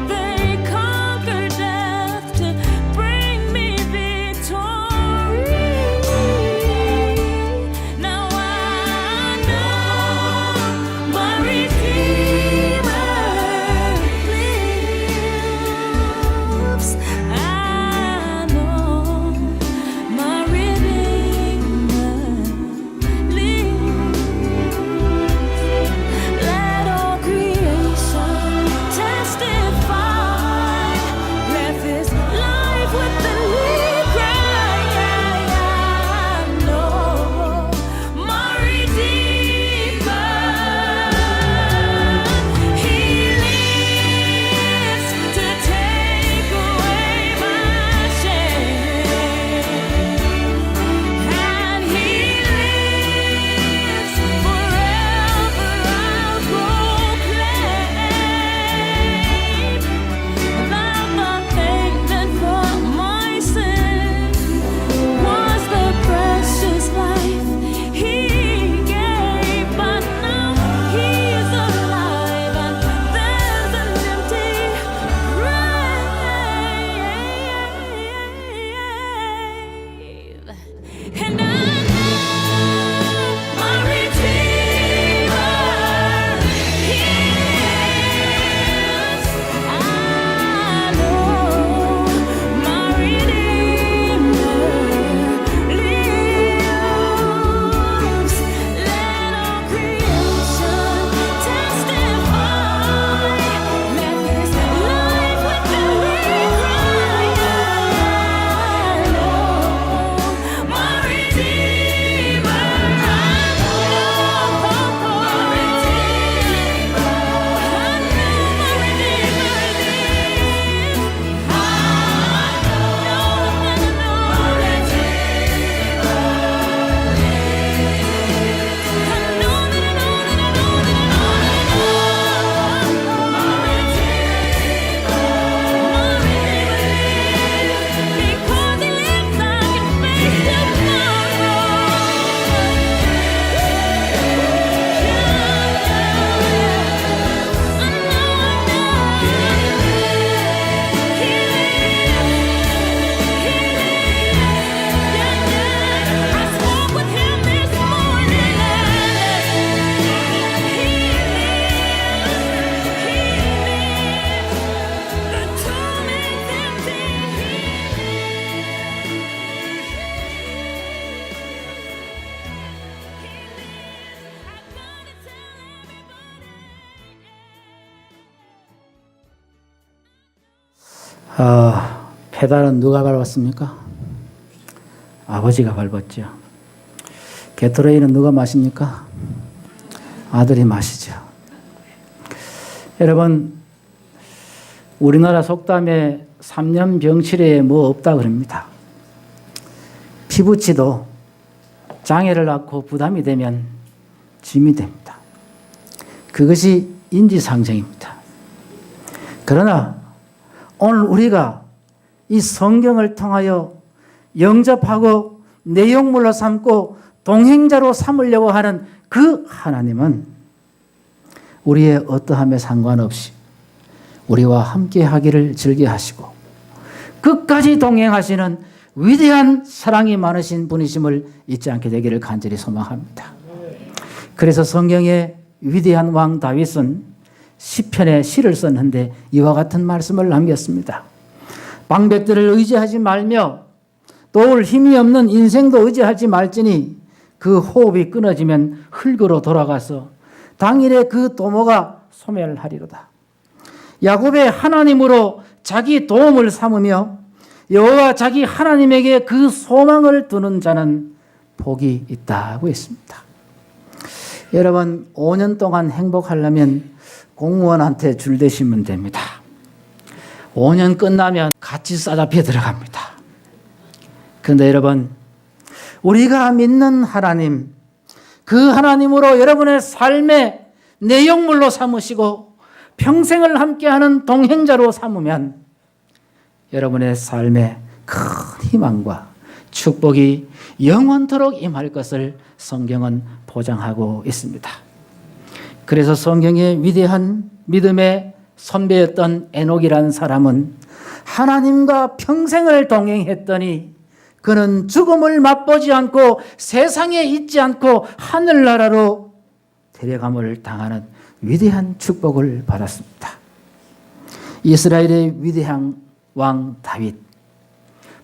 They conquer death to bring me victory. Now I know my Redeemer lives. I know my Redeemer lives. Let all creation testify. Let this life within me cry. I know my Redeemer. He lives to take away my shame, and He lives forever. I'll proclaim that the payment for my sin was the precious life He gave. But now He's alive, and there's an empty grave. And I know my Redeemer lives. I know my Redeemer lives. Let all creation testify. Let this life within me cry. I know my Redeemer. I know my Redeemer. I know my Redeemer lives. I know my Redeemer 페달은 누가 밟았습니까? 아버지가 밟았죠. 게토레이는 누가 마십니까? 아들이 마시죠. 여러분, 우리나라 속담에 3년 병치레에 뭐 없다 그럽니다. 피부치도 장애를 낳고 부담이 되면 짐이 됩니다. 그것이 인지상정입니다. 그러나 오늘 우리가 이 성경을 통하여 영접하고 내용물로 삼고 동행자로 삼으려고 하는 그 하나님은 우리의 어떠함에 상관없이 우리와 함께 하기를 즐겨하시고 끝까지 동행하시는 위대한 사랑이 많으신 분이심을 잊지 않게 되기를 간절히 소망합니다. 그래서 성경의 위대한 왕 다윗은 시편에 시를 썼는데 이와 같은 말씀을 남겼습니다. 방백들을 의지하지 말며 도울 힘이 없는 인생도 의지하지 말지니 그 호흡이 끊어지면 흙으로 돌아가서 당일에 그 도모가 소멸하리로다. 야곱의 하나님으로 자기 도움을 삼으며 여호와 자기 하나님에게 그 소망을 두는 자는 복이 있다고 했습니다. 여러분 5년 동안 행복하려면 공무원한테 줄 대시면 됩니다. 5년 끝나면 같이 싸잡혀 들어갑니다. 그런데 여러분 우리가 믿는 하나님 그 하나님으로 여러분의 삶의 내용물로 삼으시고 평생을 함께하는 동행자로 삼으면 여러분의 삶에 큰 희망과 축복이 영원토록 임할 것을 성경은 보장하고 있습니다. 그래서 성경의 위대한 믿음의 선배였던 에녹이라는 사람은 하나님과 평생을 동행했더니 그는 죽음을 맛보지 않고 세상에 있지 않고 하늘나라로 데려감을 당하는 위대한 축복을 받았습니다. 이스라엘의 위대한 왕 다윗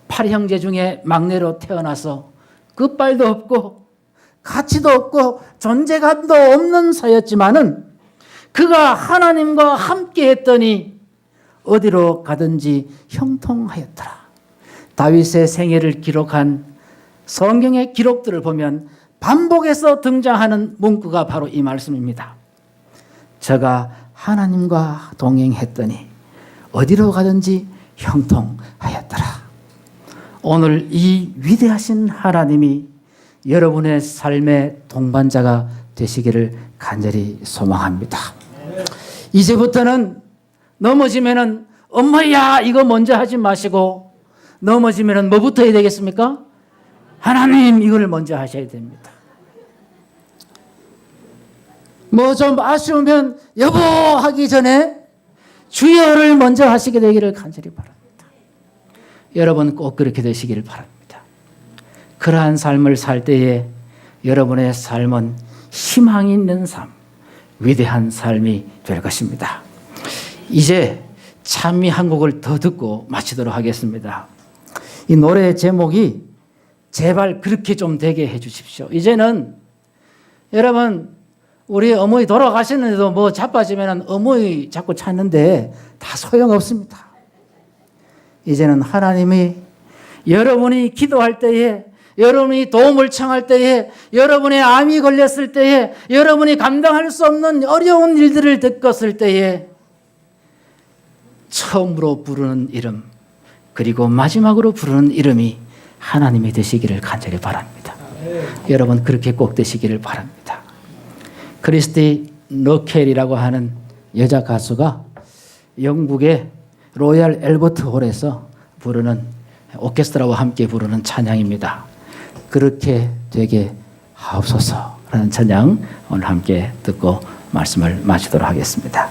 8형제 중에 막내로 태어나서 끝발도 없고 가치도 없고 존재감도 없는 사였지만은 그가 하나님과 함께 했더니 어디로 가든지 형통하였더라. 다윗의 생애를 기록한 성경의 기록들을 보면 반복해서 등장하는 문구가 바로 이 말씀입니다. 저가 하나님과 동행했더니 어디로 가든지 형통하였더라. 오늘 이 위대하신 하나님이 여러분의 삶의 동반자가 되시기를 간절히 소망합니다. 이제부터는 넘어지면은 엄마야 이거 먼저 하지 마시고 넘어지면은 뭐부터 해야 되겠습니까? 하나님 이걸 먼저 하셔야 됩니다. 뭐 좀 아쉬우면 여보 하기 전에 주여를 먼저 하시게 되기를 간절히 바랍니다. 여러분 꼭 그렇게 되시기를 바랍니다. 그러한 삶을 살 때에 여러분의 삶은 희망이 있는 삶, 위대한 삶이 될 것입니다. 이제 찬미 한 곡을 더 듣고 마치도록 하겠습니다. 이 노래 제목이 제발 그렇게 좀 되게 해 주십시오. 이제는 여러분 우리 어머니 돌아가시는데도 뭐 자빠지면 어머니 자꾸 찾는데 다 소용없습니다. 이제는 하나님이 여러분이 기도할 때에 여러분이 도움을 청할 때에 여러분의 암이 걸렸을 때에 여러분이 감당할 수 없는 어려운 일들을 겪었을 때에 처음으로 부르는 이름 그리고 마지막으로 부르는 이름이 하나님이 되시기를 간절히 바랍니다. 여러분 그렇게 꼭 되시기를 바랍니다. 크리스티 너켈이라고 하는 여자 가수가 영국의 로얄 앨버트 홀에서 부르는 오케스트라와 함께 부르는 찬양입니다. 그렇게 되게 하옵소서라는 찬양 오늘 함께 듣고 말씀을 마치도록 하겠습니다.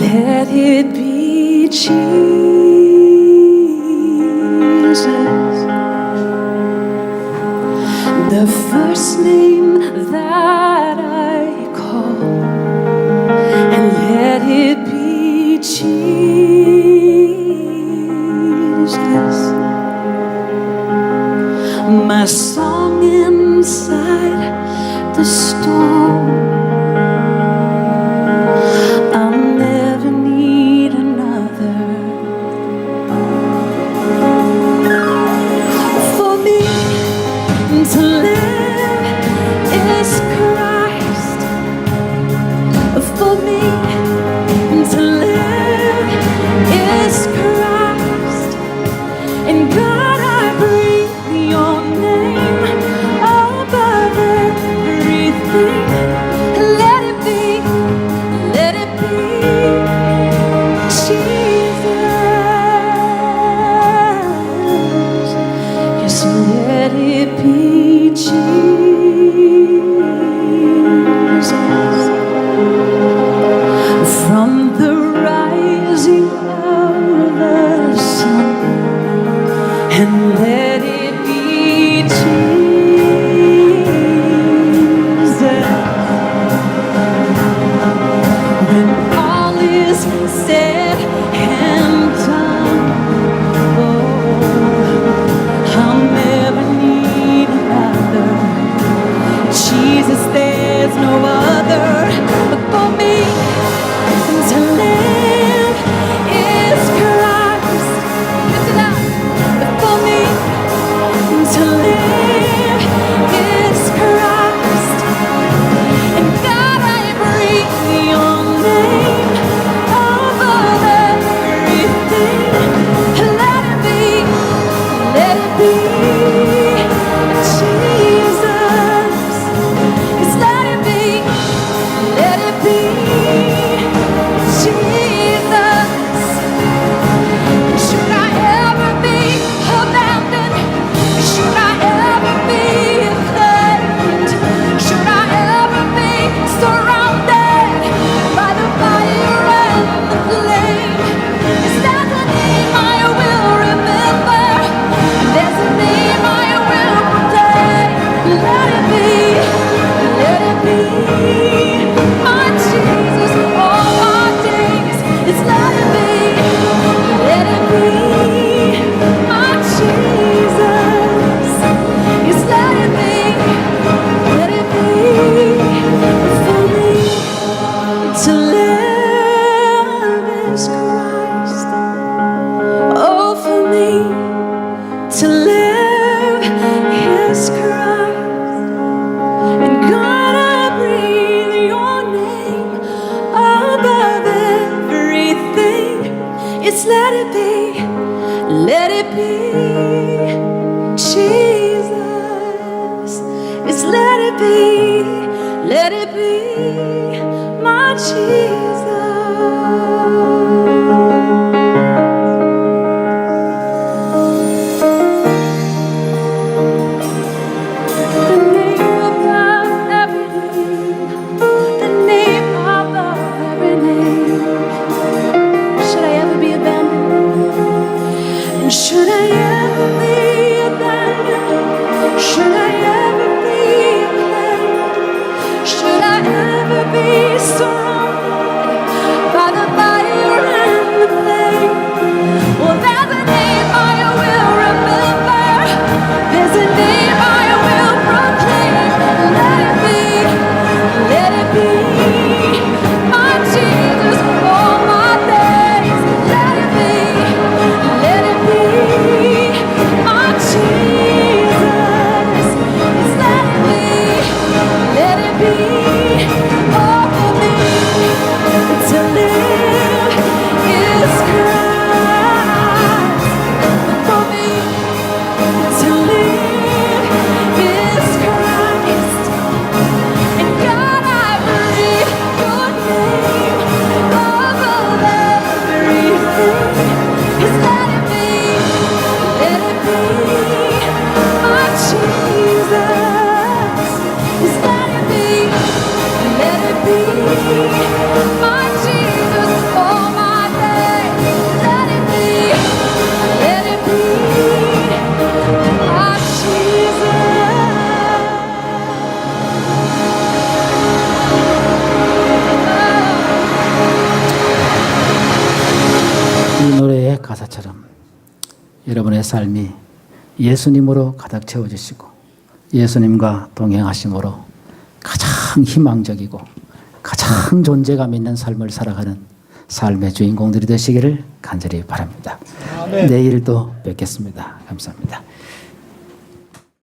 Let it be Jesus, the first name that I call, and let it be Jesus, my song inside the storm. To live It's let it be, let it be, Jesus. It's let it be, my Jesus. The name above every name, the name above every name. Should I ever be abandoned? And should I ever be abandoned? Should I ever be abandoned? Should I ever be surrounded by the fire and the flame? Well, there's a name I will remember. There's a name I will proclaim. Let it be, my Jesus, all my days. Let it be, my Jesus. It's let it be, all for me. To live is Christ for me. To live is Christ. And God, I believe your name above everything. Is let it be, my Jesus. Is let it be, my Jesus, all my days. Let it be, my Jesus. 이 노래의 가사처럼 여러분의 삶이 예수님으로 가득 채워지시고 예수님과 동행하심으로 가장 희망적이고 가장 존재감 있는 삶을 살아가는 삶의 주인공들이 되시기를 간절히 바랍니다. 내일 또 뵙겠습니다. 감사합니다.